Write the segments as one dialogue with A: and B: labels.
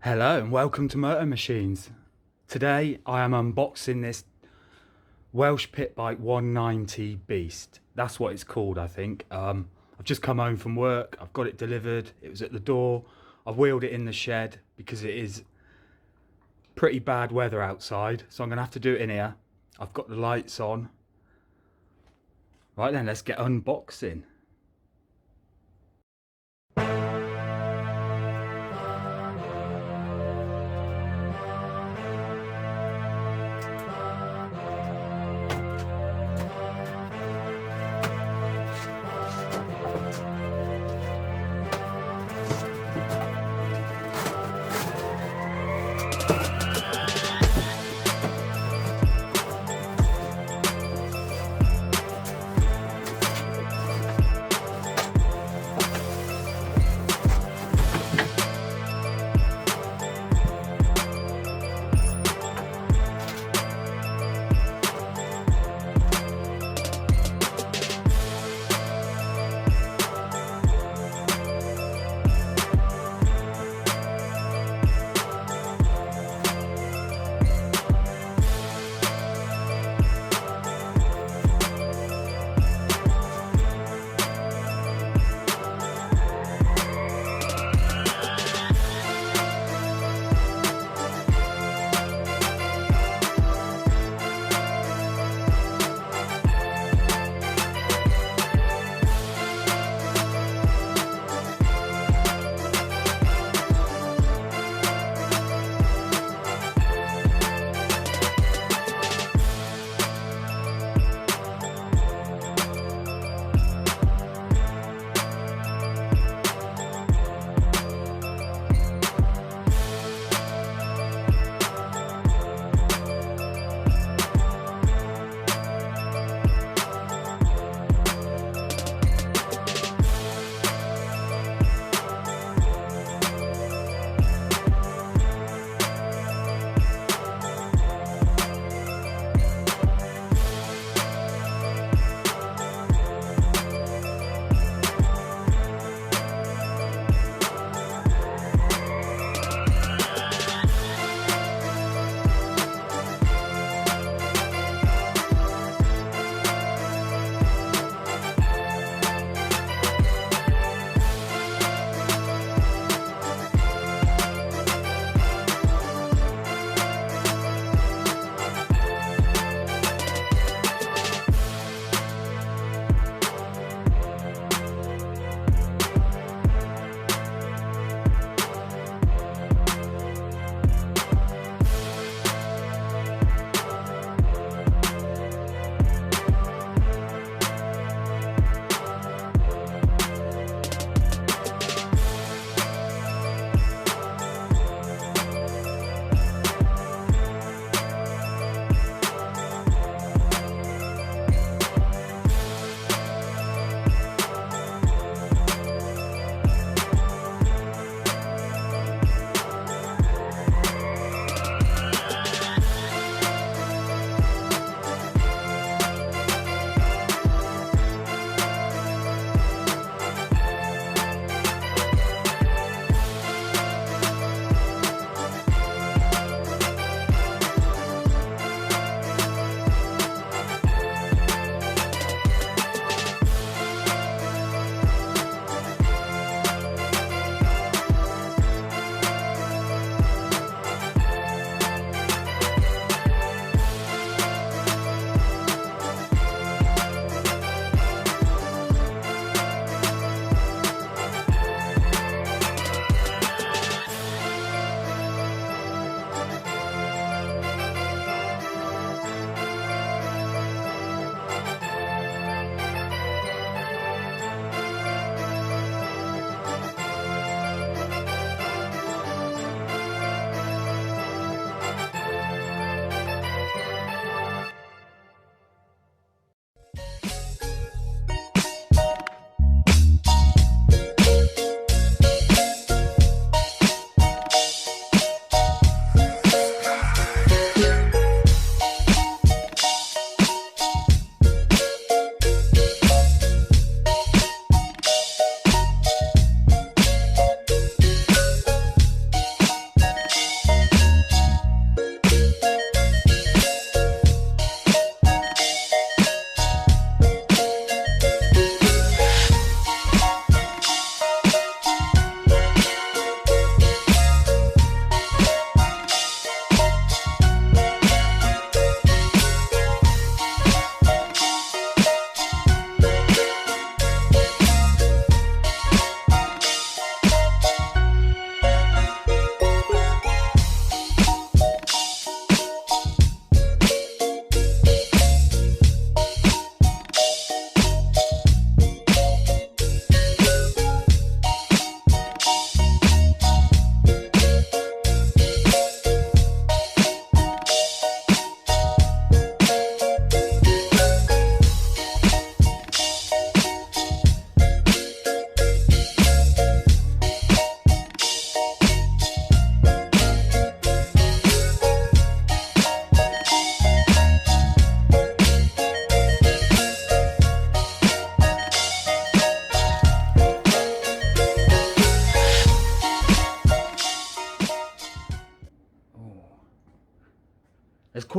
A: Hello and welcome to MOTO Machines. Today I am unboxing this Welsh Pit Bike 190 Beast. That's what it's called, I think. I've just come home from work, I've got it delivered, it was at the door. I've wheeled it in the shed because it is pretty bad weather outside, so I'm going to have to do it in here. I've got the lights on. Right then, let's get unboxing.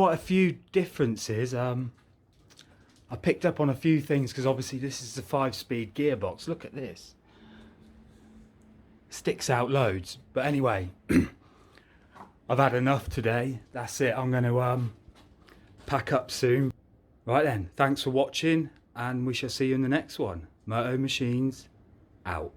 A: quite a few differences. I picked up on a few things because obviously this is a 5-speed gearbox. Look at this. Sticks out loads. But anyway, I've had enough today. That's it. I'm going to pack up soon. Right then, thanks for watching, and we shall see you in the next one. Moto Machines out.